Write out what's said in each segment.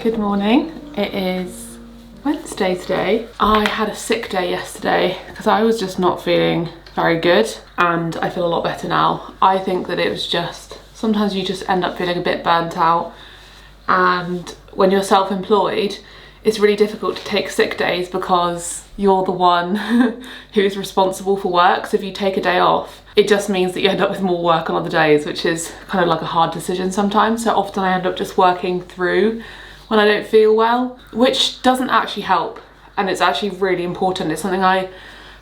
Good morning. It is Wednesday today. I had a sick day yesterday because I was just not feeling very good, and I feel a lot better now. I think that it was just, sometimes you just end up feeling a bit burnt out, and when you're self-employed, it's really difficult to take sick days because you're the one who's responsible for work. So if you take a day off, it just means that you end up with more work on other days, which is kind of like a hard decision sometimes. So often I end up just working through when I don't feel well, which doesn't actually help. And it's actually really important. It's something I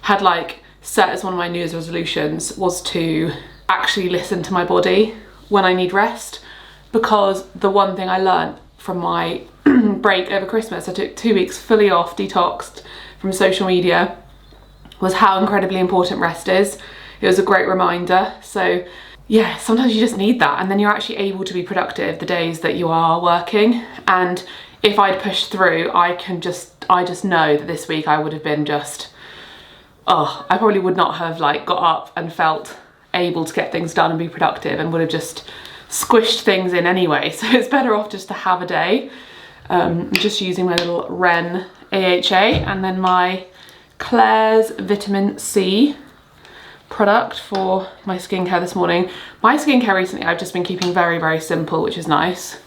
had like set as one of my New Year's resolutions, was to actually listen to my body when I need rest. Because the one thing I learned from my break over Christmas, I took 2 weeks fully off, detoxed from social media, was how incredibly important rest is. It was a great reminder. So yeah, sometimes you just need that, and then you're actually able to be productive the days that you are working. And if I'd pushed through, I just know that this week I would have been just, I probably would not have like got up and felt able to get things done and be productive, and would have just squished things in anyway. So it's better off just to have a day. I'm just using my little Ren AHA and then my Claire's vitamin C product for my skincare this morning. My skincare recently I've just been keeping very, very simple, which is nice.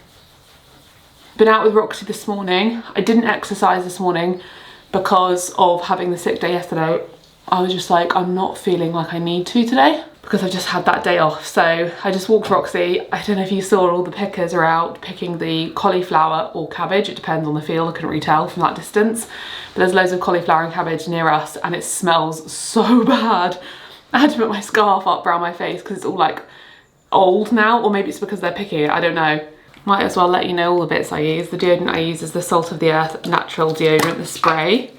Been out with Roxy this morning. I didn't exercise this morning because of having the sick day yesterday. I was just like, I'm not feeling like I need to today because I've just had that day off. So I just walked Roxy. I don't know if you saw, all the pickers are out picking the cauliflower or cabbage. It depends on the field. I couldn't really tell from that distance. But there's loads of cauliflower and cabbage near us, and it smells so bad. I had to put my scarf up around my face because it's all like old now, or maybe it's because they're picking it, I don't know. Might as well let you know all the bits I use. The deodorant I use is the Salt of the Earth natural deodorant, the spray,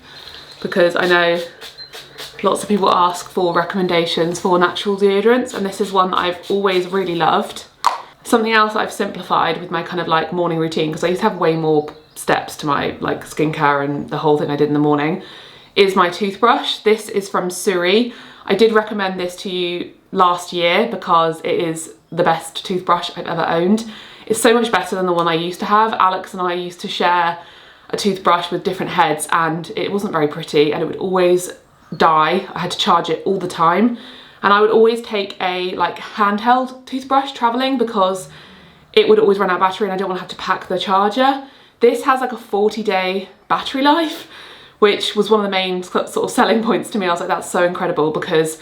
because I know lots of people ask for recommendations for natural deodorants, and this is one that I've always really loved. Something else that I've simplified with my kind of like morning routine, because I used to have way more steps to my like skincare and the whole thing I did in the morning, is my toothbrush. This is from Surrey. I did recommend this to you last year because it is the best toothbrush I've ever owned. It's so much better than the one I used to have. Alex and I used to share a toothbrush with different heads, and it wasn't very pretty, and it would always die. I had to charge it all the time, and I would always take a like handheld toothbrush traveling because it would always run out of battery and I don't want to have to pack the charger. This has like a 40-day battery life, which was one of the main sort of selling points to me. I was like, that's so incredible because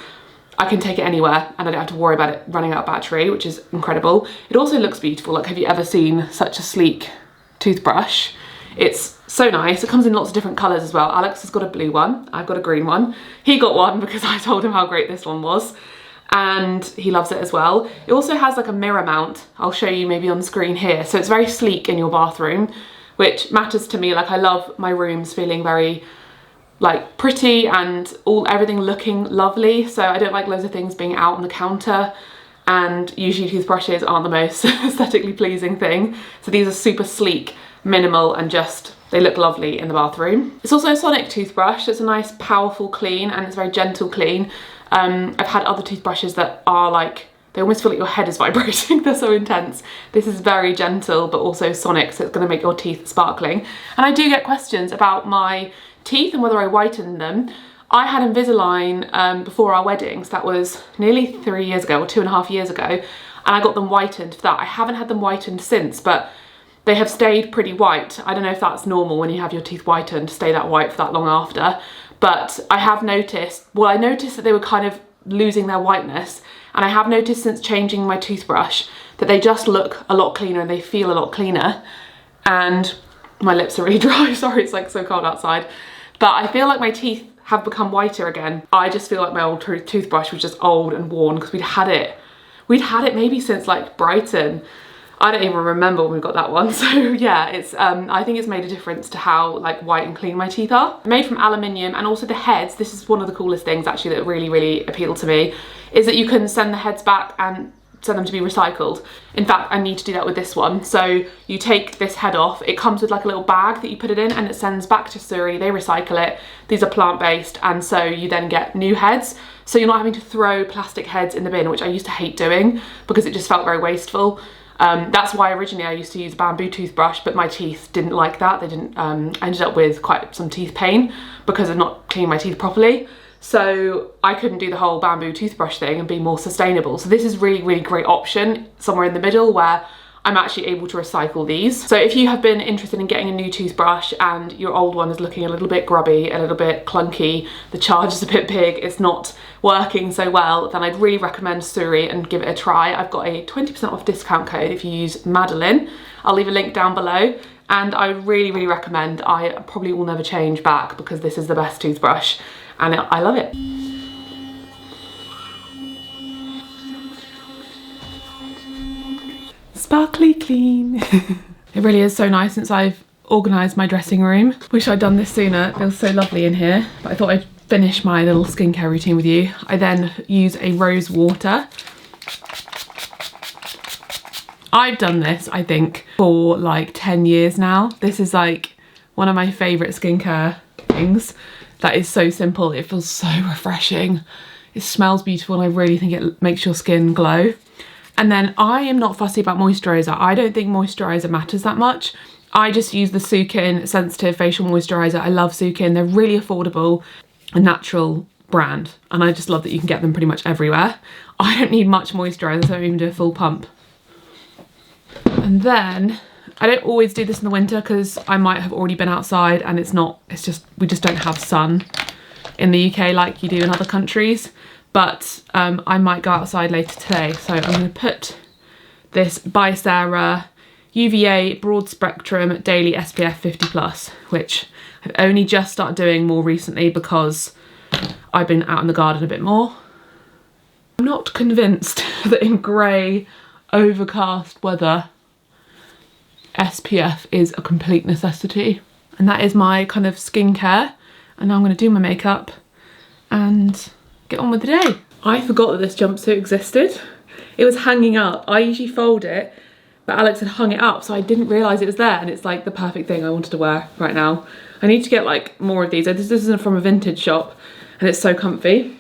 I can take it anywhere and I don't have to worry about it running out of battery, which is incredible. It also looks beautiful. Like, have you ever seen such a sleek toothbrush? It's so nice. It comes in lots of different colours as well. Alex has got a blue one, I've got a green one. He got one because I told him how great this one was, and he loves it as well. It also has like a mirror mount. I'll show you maybe on screen here. So it's very sleek in your bathroom, which matters to me. Like, I love my rooms feeling very like pretty and everything looking lovely. So I don't like loads of things being out on the counter, and usually toothbrushes aren't the most aesthetically pleasing thing. So these are super sleek, minimal, and just, they look lovely in the bathroom. It's also a sonic toothbrush. It's a nice powerful clean, and it's very gentle clean. I've had other toothbrushes that are like, they almost feel like your head is vibrating. They're so intense. This is very gentle but also sonic, so it's going to make your teeth sparkling. And I do get questions about my teeth and whether I whiten them. I had Invisalign before our wedding, so that was nearly 3 years ago, or 2.5 years ago, and I got them whitened for that. I haven't had them whitened since, but they have stayed pretty white. I don't know if that's normal when you have your teeth whitened to stay that white for that long after, but I have noticed, well, I noticed that they were kind of losing their whiteness, and I have noticed since changing my toothbrush that they just look a lot cleaner and they feel a lot cleaner. And my lips are really dry, sorry, it's like so cold outside. But I feel like my teeth have become whiter again. I just feel like my old toothbrush was just old and worn because we'd had it maybe since like Brighton. I don't even remember when we got that one. So yeah, it's I think it's made a difference to how like white and clean my teeth are. Made from aluminium, and also the heads, this is one of the coolest things actually that really, really appealed to me, is that you can send the heads back and send them to be recycled. In fact, I need to do that with this one. So you take this head off, it comes with like a little bag that you put it in, and it sends back to Surrey, they recycle it. These are plant-based, and so you then get new heads. So you're not having to throw plastic heads in the bin, which I used to hate doing because it just felt very wasteful. That's why originally I used to use a bamboo toothbrush, but my teeth didn't like that. They didn't, I ended up with quite some teeth pain because of not cleaning my teeth properly. So I couldn't do the whole bamboo toothbrush thing and be more sustainable. So this is really, really great option somewhere in the middle where I'm actually able to recycle these. So if you have been interested in getting a new toothbrush and your old one is looking a little bit grubby, a little bit clunky, the charge is a bit big, it's not working so well, then I'd really recommend Suri and give it a try. I've got a 20% off discount code if you use Madeleine. I'll leave a link down below. And I really, really recommend. I probably will never change back because this is the best toothbrush and I love it. Sparkly clean. It really is so nice since I've organised my dressing room. Wish I'd done this sooner. It feels so lovely in here. But I thought I'd finish my little skincare routine with you. I then use a rose water. I've done this, I think, for like 10 years now. This is like one of my favourite skincare things. That is so simple. It feels so refreshing. It smells beautiful and I really think it makes your skin glow. And then I am not fussy about moisturiser. I don't think moisturiser matters that much. I just use the Sukin Sensitive Facial Moisturiser. I love Sukin. They're really affordable, a natural brand. And I just love that you can get them pretty much everywhere. I don't need much moisturiser, so I don't even do a full pump. And then, I don't always do this in the winter because I might have already been outside and we just don't have sun in the UK like you do in other countries. But I might go outside later today. So I'm going to put this by Sarah UVA Broad Spectrum Daily SPF 50+, which I've only just started doing more recently because I've been out in the garden a bit more. I'm not convinced that in grey, overcast weather, SPF is a complete necessity. And that is my kind of skincare. And now I'm going to do my makeup and get on with the day. I forgot that this jumpsuit existed. It was hanging up. I usually fold it, but Alex had hung it up, so I didn't realise it was there, and it's like the perfect thing I wanted to wear right now. I need to get like more of these. This isn't from a vintage shop, and it's so comfy.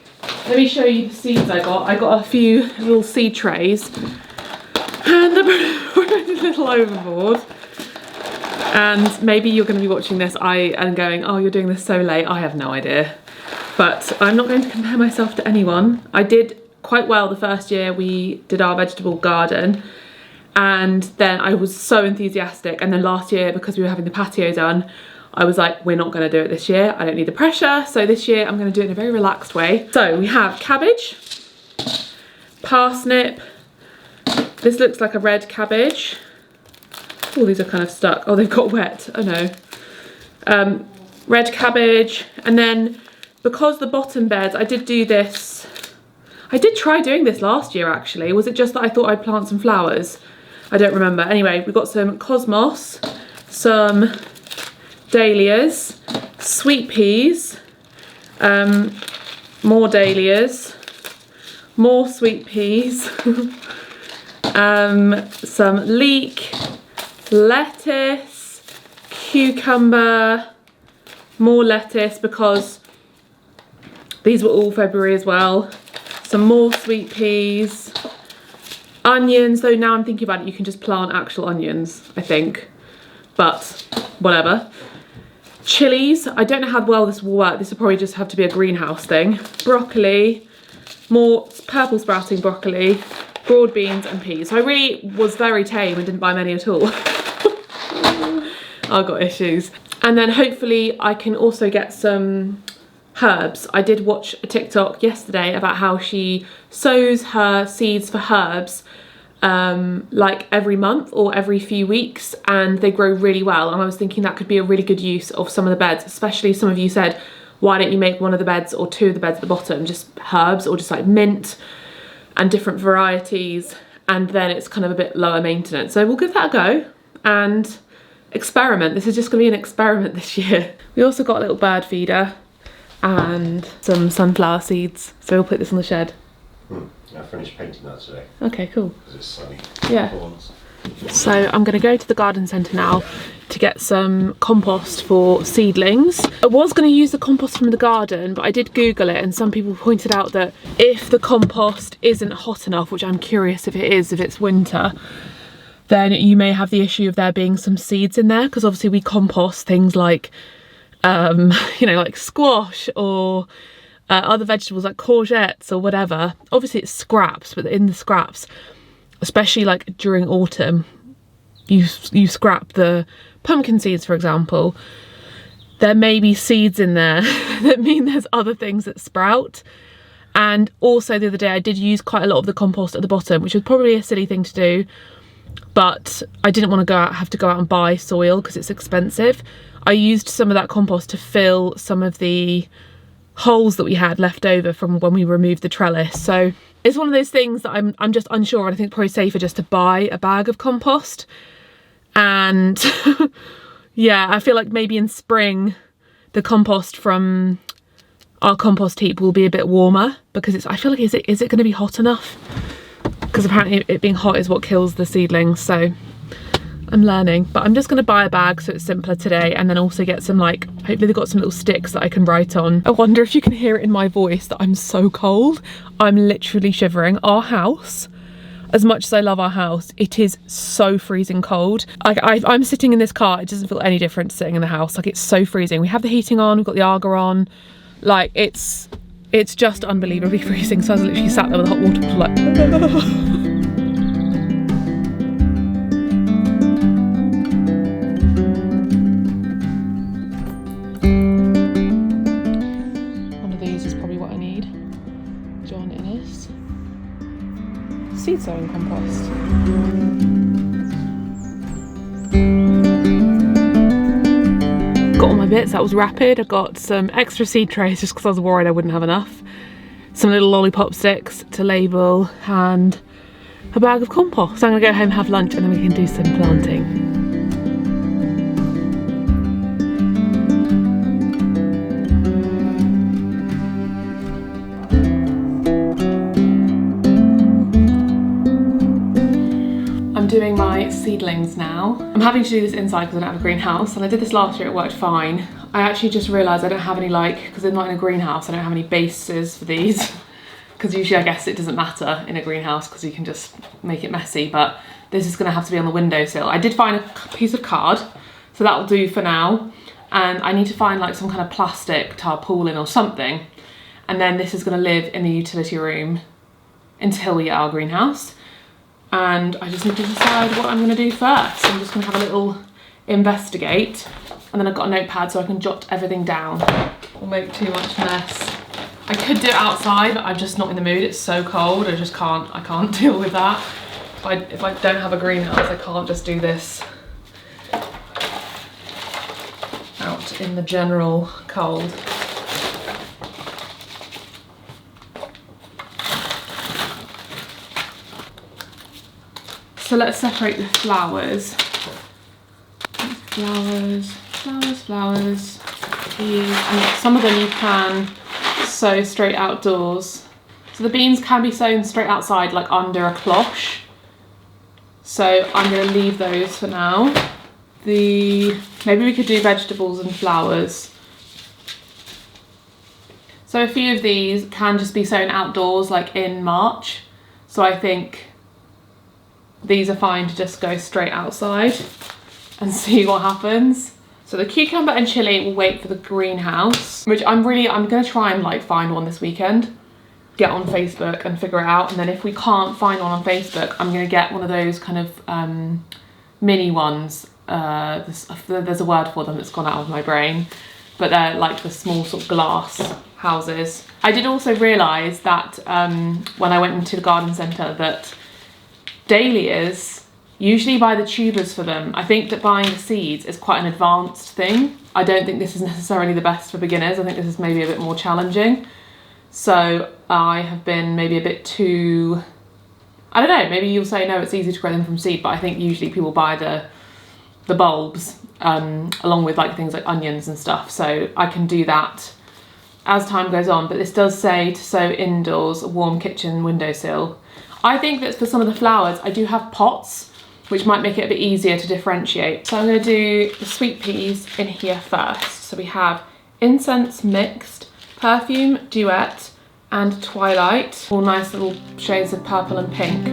Let me show you the seeds I got. I got a few little seed trays, and they're a little overboard. And maybe you're going to be watching this and going, oh, you're doing this so late. I have no idea. But I'm not going to compare myself to anyone. I did quite well the first year we did our vegetable garden, and then I was so enthusiastic, and then last year, because we were having the patio done, I was like, we're not going to do it this year. I don't need the pressure. So this year I'm going to do it in a very relaxed way. So we have cabbage, parsnip. This looks like a red cabbage. Oh, these are kind of stuck. Oh, they've got wet. Oh no. Red cabbage, and then because the bottom beds, I did do this. I did try doing this last year actually. Was it just that I thought I'd plant some flowers? I don't remember. Anyway, we've got some cosmos, some dahlias, sweet peas, more dahlias, more sweet peas, some leek, lettuce, cucumber, more lettuce because these were all February as well. Some more sweet peas, onions, though now I'm thinking about it, you can just plant actual onions, I think, but whatever. Chilies, I don't know how well this will work. This will probably just have to be a greenhouse thing. Broccoli, more purple sprouting broccoli, broad beans and peas. So I really was very tame and didn't buy many at all. I've got issues. And then hopefully I can also get some herbs. I did watch a TikTok yesterday about how she sows her seeds for herbs like every month or every few weeks, and they grow really well. And I was thinking that could be a really good use of some of the beds, especially some of you said, why don't you make one of the beds or two of the beds at the bottom just herbs, or just like mint and different varieties, and then it's kind of a bit lower maintenance. So we'll give that a go and experiment. This is just gonna be an experiment this year. We also got a little bird feeder and some sunflower seeds. So we'll put this on the shed. I finished painting that today. Okay, cool. Because it's sunny. Yeah. So I'm going to go to the garden centre now to get some compost for seedlings. I was going to use the compost from the garden, but I did Google it, and some people pointed out that if the compost isn't hot enough, which I'm curious if it is, if it's winter, then you may have the issue of there being some seeds in there, because obviously we compost things like, you know, like squash or other vegetables like courgettes or whatever. Obviously it's scraps, but in the scraps, especially like during autumn, you scrap the pumpkin seeds, for example. There may be seeds in there that mean there's other things that sprout. And also the other day I did use quite a lot of the compost at the bottom, which was probably a silly thing to do, but I didn't want to have to go out and buy soil because it's expensive. I used some of that compost to fill some of the holes that we had left over from when we removed the trellis. So it's one of those things that I'm just unsure, and I think probably safer just to buy a bag of compost. And yeah, I feel like maybe in spring the compost from our compost heap will be a bit warmer, because I feel like, is it going to be hot enough? Because apparently it being hot is what kills the seedlings. So I'm learning, but I'm just going to buy a bag so it's simpler today, and then also get some, like, hopefully they've got some little sticks that I can write on. I wonder if you can hear it in my voice that I'm so cold. I'm literally shivering. Our house, as much as I love our house, it is so freezing cold. I'm sitting in this car, it doesn't feel any different to sitting in the house. Like, it's so freezing. We have the heating on, we've got the Arga on. Like, it's just unbelievably freezing. So I was literally sat there with a hot water bottle like seed sowing compost. Got all my bits, that was rapid. I got some extra seed trays just because I was worried I wouldn't have enough. Some little lollipop sticks to label and a bag of compost. So I'm gonna go home, have lunch, and then we can do some planting. Doing my seedlings now. I'm having to do this inside because I don't have a greenhouse, and I did this last year, it worked fine. I actually just realised I don't have any, like, because they're not in a greenhouse, I don't have any bases for these, because usually I guess it doesn't matter in a greenhouse because you can just make it messy, but this is going to have to be on the windowsill. I did find a piece of card, so that will do for now, and I need to find like some kind of plastic tarpaulin or something, and then this is going to live in the utility room until we get our greenhouse. And I just need to decide what I'm going to do first. I'm just going to have a little investigate, and then I've got a notepad so I can jot everything down. Will make too much mess. I could do it outside, but I'm just not in the mood. It's so cold. I can't deal with that. If I don't have a greenhouse, I can't just do this out in the general cold. So let's separate the flowers. Flowers. And some of them you can sow straight outdoors. So the beans can be sown straight outside, like under a cloche. So I'm going to leave those for now. Maybe we could do vegetables and flowers. So a few of these can just be sown outdoors, like in March. So I think these are fine to just go straight outside and see what happens. So the cucumber and chilli will wait for the greenhouse, which I'm gonna try and like find one this weekend, get on Facebook and figure it out. And then if we can't find one on Facebook, I'm gonna get one of those kind of mini ones. There's a word for them that's gone out of my brain, but they're like the small sort of glass houses. I did also realise that when I went into the garden centre that dahlias usually buy the tubers for them. I think that buying the seeds is quite an advanced thing. I don't think this is necessarily the best for beginners. I think this is maybe a bit more challenging. So I have been maybe a bit too, I don't know, maybe you'll say no, it's easy to grow them from seed, but I think usually people buy the bulbs along with like things like onions and stuff. So I can do that as time goes on, but this does say to sow indoors, a warm kitchen windowsill. I think that for some of the flowers, I do have pots, which might make it a bit easier to differentiate. So I'm going to do the sweet peas in here first. So we have incense mixed, perfume, duet, and twilight. All nice little shades of purple and pink.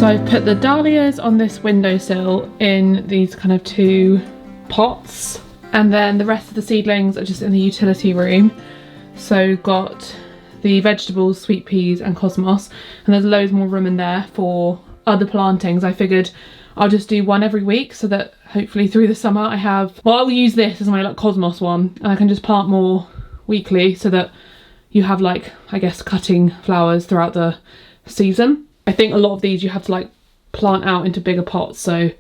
So I've put the dahlias on this windowsill in these kind of 2 pots, and then the rest of the seedlings are just in the utility room. So got the vegetables, sweet peas and cosmos, and there's loads more room in there for other plantings. I figured I'll just do one every week so that hopefully through the summer I have, well, I'll use this as my like cosmos one, and I can just plant more weekly so that you have like, I guess, cutting flowers throughout the season. I think a lot of these you have to like plant out into bigger pots, so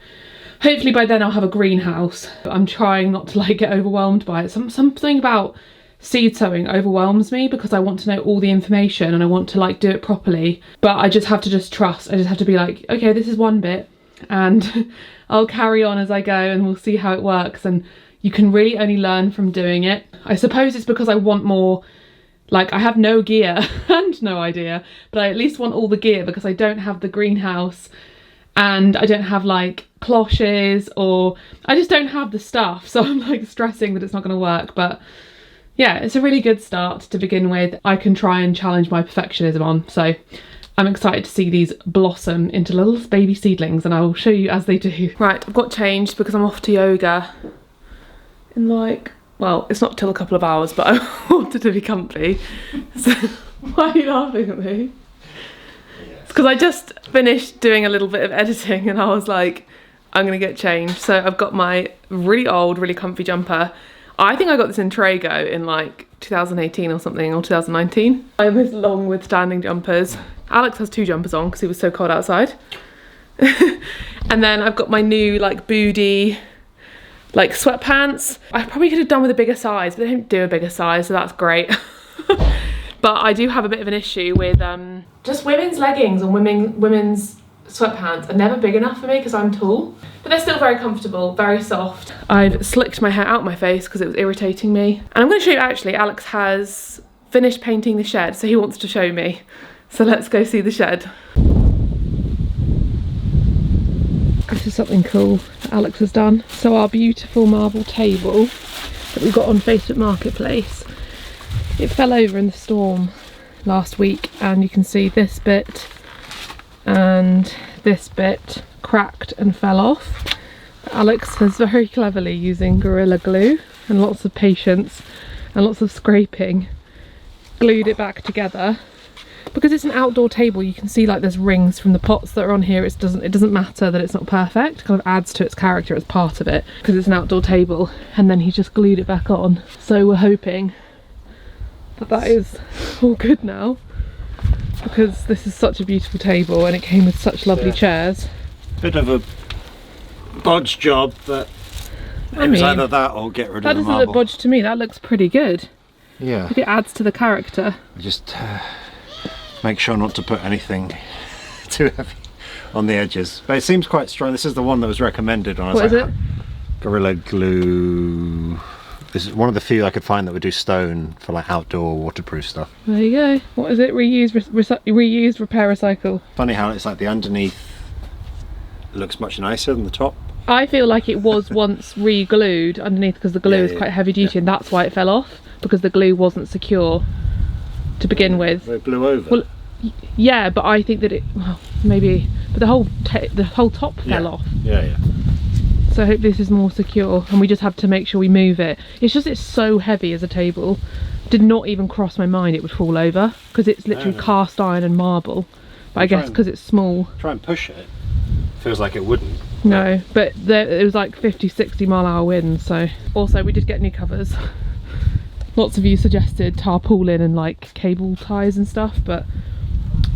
hopefully by then I'll have a greenhouse. I'm trying not to like get overwhelmed by it. Something about seed sowing overwhelms me because I want to know all the information and I want to like do it properly, but I just have to trust. I just have to be like, okay, this is one bit and I'll carry on as I go and we'll see how it works. And you can really only learn from doing it. I suppose it's because I want more. Like, I have no gear and no idea, but I at least want all the gear because I don't have the greenhouse and I don't have like cloches, or I just don't have the stuff. So I'm like stressing that it's not going to work. But yeah, it's a really good start to begin with. I can try and challenge my perfectionism on. So I'm excited to see these blossom into little baby seedlings, and I will show you as they do. Right, I've got changed because I'm off to yoga in like, well, it's not till a couple of hours, but I wanted to be comfy. So why are you laughing at me? It's because I just finished doing a little bit of editing and I was like, I'm gonna get changed. So I've got my really old, really comfy jumper. I think I got this in Trago in like 2018 or something, or 2019. I have this long withstanding jumpers. Alex has 2 jumpers on because it was so cold outside. And then I've got my new like booty like sweatpants. I probably could have done with a bigger size, but they don't do a bigger size, so that's great. But I do have a bit of an issue with just women's leggings and women's sweatpants are never big enough for me because I'm tall. But they're still very comfortable, very soft. I've slicked my hair out my face because it was irritating me. And I'm going to show you, actually, Alex has finished painting the shed, so he wants to show me. So let's go see the shed. This is something cool that Alex has done. So our beautiful marble table that we got on Facebook Marketplace, it fell over in the storm last week, and you can see this bit and this bit cracked and fell off. But Alex has very cleverly, using Gorilla Glue and lots of patience and lots of scraping, glued it back together. Because it's an outdoor table, you can see like there's rings from the pots that are on here. It doesn't matter that it's not perfect. It kind of adds to its character as part of it because it's an outdoor table. And then he just glued it back on. So we're hoping that that is all good now, because this is such a beautiful table and it came with such lovely chairs. Bit of a bodge job, but it was either that or get rid of the marble. That doesn't look bodge to me. That looks pretty good. Yeah. It adds to the character. Just make sure not to put anything too heavy on the edges. But it seems quite strong. This is the one that was recommended. And I was what is it? Gorilla Glue. This is one of the few I could find that would do stone for like outdoor waterproof stuff. There you go. What is it? Reuse, reuse, repair, recycle. Funny how it's like the underneath looks much nicer than the top. I feel like it was once re-glued underneath because the glue is quite heavy duty, and that's why it fell off, because the glue wasn't secure to begin with. It blew over. Well, yeah, but I think that it, well, maybe, but the whole top fell off. Yeah. So I hope this is more secure, and we just have to make sure we move it. It's just, it's so heavy as a table. Did not even cross my mind it would fall over, because it's literally cast iron and marble. But I guess because it's small. Try and push it. Feels like it wouldn't. No, but it was like 50-60 mile-an-hour winds. So also we did get new covers. Lots of you suggested tarpaulin and like cable ties and stuff, but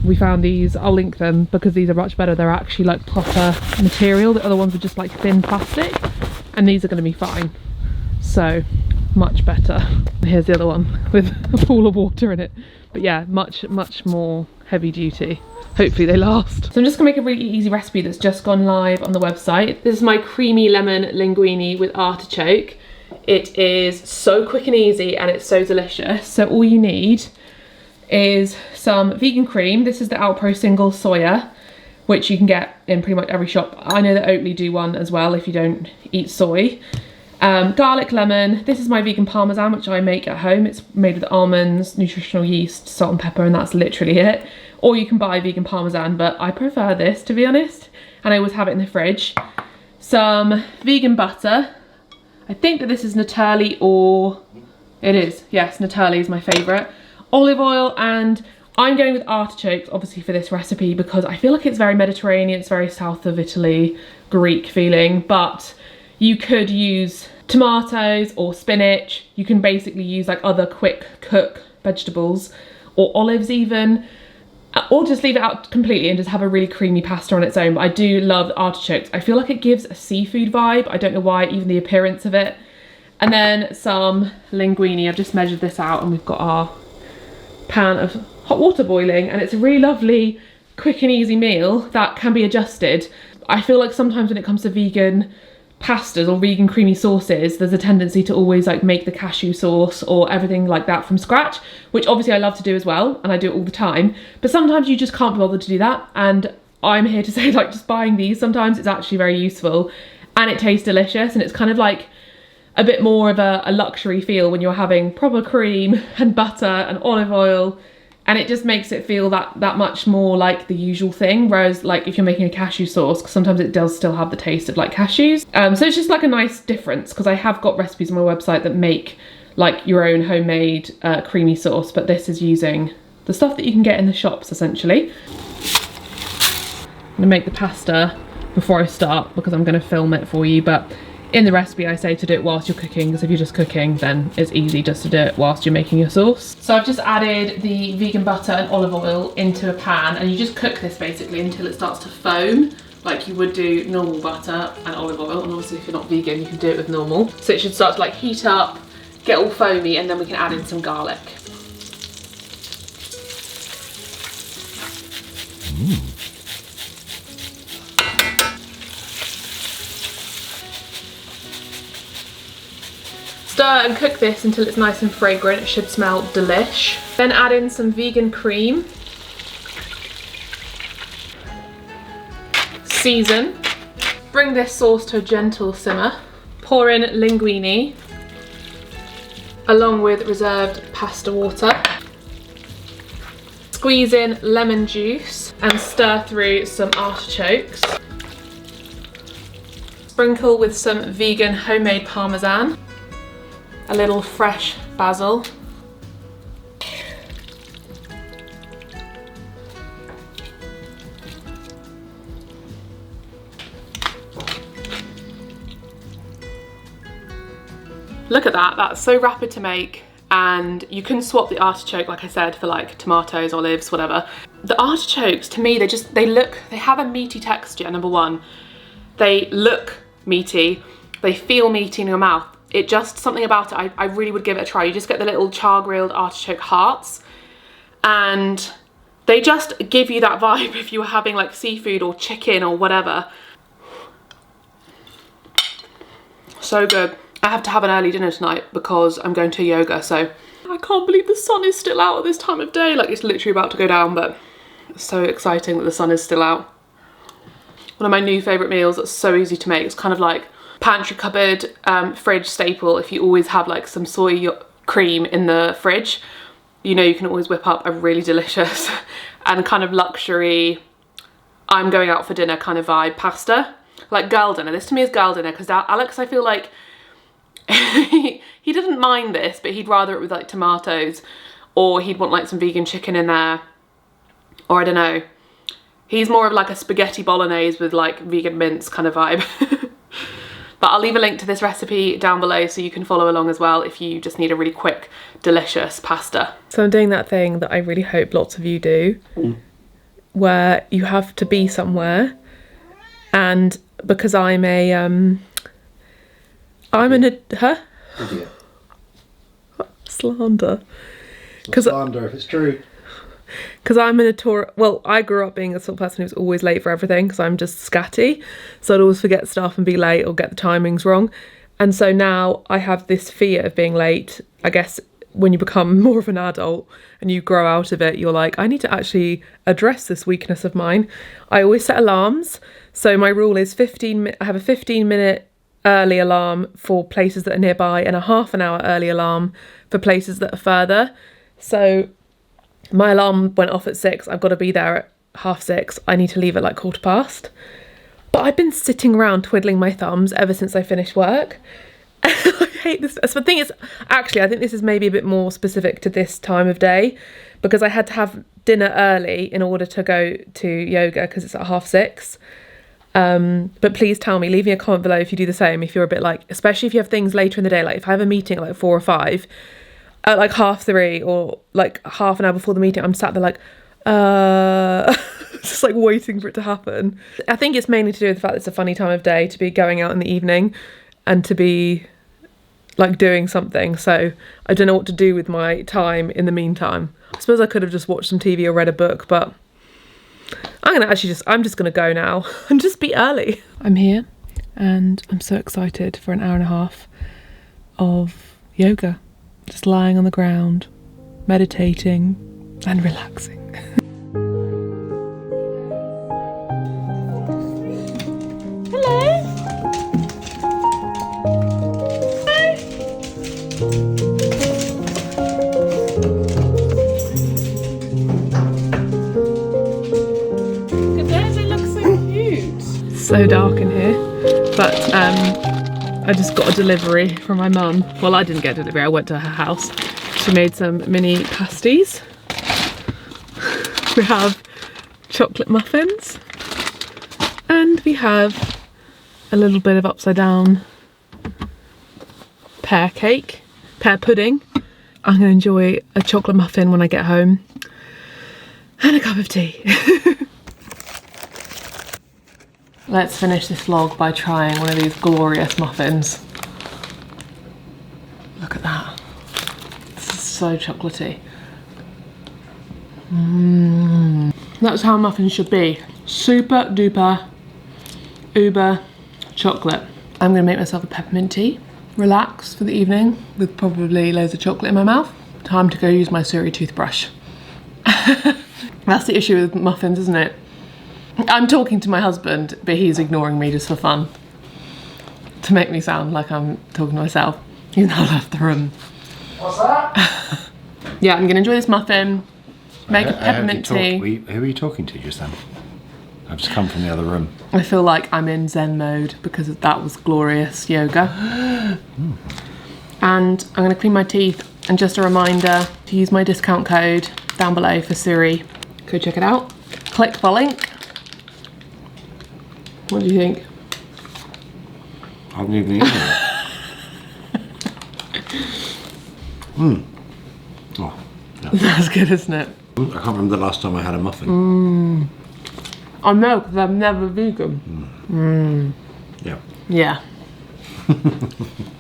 we found these. I'll link them because these are much better. They're actually like proper material. The other ones are just like thin plastic, and these are going to be fine. So much better. Here's the other one with a pool of water in it. But yeah, much more heavy duty. Hopefully they last. So I'm just gonna make a really easy recipe that's just gone live on the website. This is my creamy lemon linguine with artichoke. It is so quick and easy, and it's so delicious. So all you need is some vegan cream. This is the Alpro single soya, which you can get in pretty much every shop. I know that Oatly do one as well if you don't eat soy. Garlic, lemon. This is my vegan parmesan, which I make at home. It's made with almonds, nutritional yeast, salt and pepper, and that's literally it. or you can buy vegan parmesan, but I prefer this, to be honest, and I always have it in the fridge. Some vegan butter. I think that this is Natali, or it is, yes, Natali is my favourite. Olive oil, and I'm going with artichokes obviously for this recipe because I feel like it's very Mediterranean, it's very south of Italy, Greek feeling, but you could use tomatoes or spinach. You can basically use like other quick cook vegetables or olives even, or just leave it out completely and just have a really creamy pasta on its own. But I do love artichokes. I feel like it gives a seafood vibe. I don't know why, even the appearance of it. And then some linguine. I've just measured this out and we've got our pan of hot water boiling, and it's a really lovely, quick and easy meal that can be adjusted. I feel like sometimes when it comes to vegan pastas or vegan creamy sauces, there's a tendency to always like make the cashew sauce or everything like that from scratch, which obviously I love to do as well, and I do it all the time, but sometimes you just can't be bothered to do that. And I'm here to say, like, just buying these, sometimes it's actually very useful and it tastes delicious, and it's kind of like a bit more of a luxury feel when you're having proper cream and butter and olive oil, and it just makes it feel that much more like the usual thing. Whereas like if you're making a cashew sauce, because sometimes it does still have the taste of like cashews. So it's just like a nice difference, because I have got recipes on my website that make like your own homemade creamy sauce, but this is using the stuff that you can get in the shops essentially. I'm gonna make the pasta before I start because I'm gonna film it for you, but in the recipe I say to do it whilst you're cooking, because if you're just cooking then it's easy just to do it whilst you're making your sauce. So I've just added the vegan butter and olive oil into a pan, and you just cook this basically until it starts to foam like you would do normal butter and olive oil, and obviously if you're not vegan you can do it with normal. So it should start to like heat up, get all foamy, and then we can add in some garlic. Stir and cook this until it's nice and fragrant. It should smell delish. Then add in some vegan cream. Season. Bring this sauce to a gentle simmer. Pour in linguine, along with reserved pasta water. Squeeze in lemon juice and stir through some artichokes. Sprinkle with some vegan homemade parmesan. A little fresh basil. Look at that, that's so rapid to make, and you can swap the artichoke, like I said, for like tomatoes, olives, whatever. The artichokes, to me, they have a meaty texture, number one. They look meaty, they feel meaty in your mouth. It just, something about it, I really would give it a try. You just get the little char grilled artichoke hearts, and they just give you that vibe if you were having like seafood or chicken or whatever. So good. I have to have an early dinner tonight because I'm going to yoga, so I can't believe the sun is still out at this time of day. Like, it's literally about to go down, but it's so exciting that the sun is still out. One of my new favourite meals that's so easy to make. It's kind of like pantry cupboard, fridge staple. If you always have like some soy cream in the fridge, you know you can always whip up a really delicious and kind of luxury, I'm going out for dinner kind of vibe pasta. Like girl dinner. This to me is girl dinner, because Alex, I feel like he doesn't mind this, but he'd rather it with like tomatoes, or he'd want like some vegan chicken in there, or I don't know. He's more of like a spaghetti bolognese with like vegan mince kind of vibe. But I'll leave a link to this recipe down below so you can follow along as well if you just need a really quick, delicious pasta. So I'm doing that thing that I really hope lots of you do, where you have to be somewhere, and because I'm an Idiot. Slander. Slander if it's true. Because I'm a notorious, well, I grew up being a sort of person who's always late for everything because I'm just scatty. So I'd always forget stuff and be late or get the timings wrong. And so now I have this fear of being late. I guess when you become more of an adult and you grow out of it, you're like, I need to actually address this weakness of mine. I always set alarms. So my rule is I have a 15-minute early alarm for places that are nearby and a half an hour early alarm for places that are further. So My alarm went off at 6. I've got to be there at 5:30. I need to leave at like 5:15. But I've been sitting around twiddling my thumbs ever since I finished work. I hate this. So the thing is, actually, I think this is maybe a bit more specific to this time of day, because I had to have dinner early in order to go to yoga because it's at 5:30. But please tell me, leave me a comment below if you do the same, if you're a bit like, especially if you have things later in the day, like if I have a meeting at like 4 or 5, at like 3:30 or like half an hour before the meeting, I'm sat there like, just like waiting for it to happen. I think it's mainly to do with the fact that it's a funny time of day to be going out in the evening and to be like doing something. So I don't know what to do with my time in the meantime. I suppose I could have just watched some TV or read a book, but I'm just gonna go now and just be early. I'm here and I'm so excited for an hour and a half of yoga. Just lying on the ground, meditating and relaxing. So dark in here, but I just got a delivery from my mum. Well, I didn't get a delivery, I went to her house. She made some mini pasties. We have chocolate muffins and we have a little bit of upside down pear pudding. I'm gonna enjoy a chocolate muffin when I get home and a cup of tea. Let's finish this vlog by trying one of these glorious muffins. Look at that. This is so chocolatey. That's how muffins should be. Super duper, uber chocolate. I'm gonna make myself a peppermint tea, relax for the evening with probably loads of chocolate in my mouth. Time to go use my Suri toothbrush. That's the issue with muffins, isn't it? I'm talking to my husband, but he's ignoring me just for fun. To make me sound like I'm talking to myself. He's now left the room. What's that? Yeah, I'm gonna enjoy this muffin, make a peppermint tea. Who are you talking to just then? I've just come from the other room. I feel like I'm in Zen mode because that was glorious yoga. And I'm gonna clean my teeth, and just a reminder to use my discount code down below for Suri. Go check it out. Click the link. What do you think? I haven't even eaten it. Oh, yeah. That's good, isn't it? I can't remember the last time I had a muffin. I know, because I'm never vegan. Yeah. Yeah.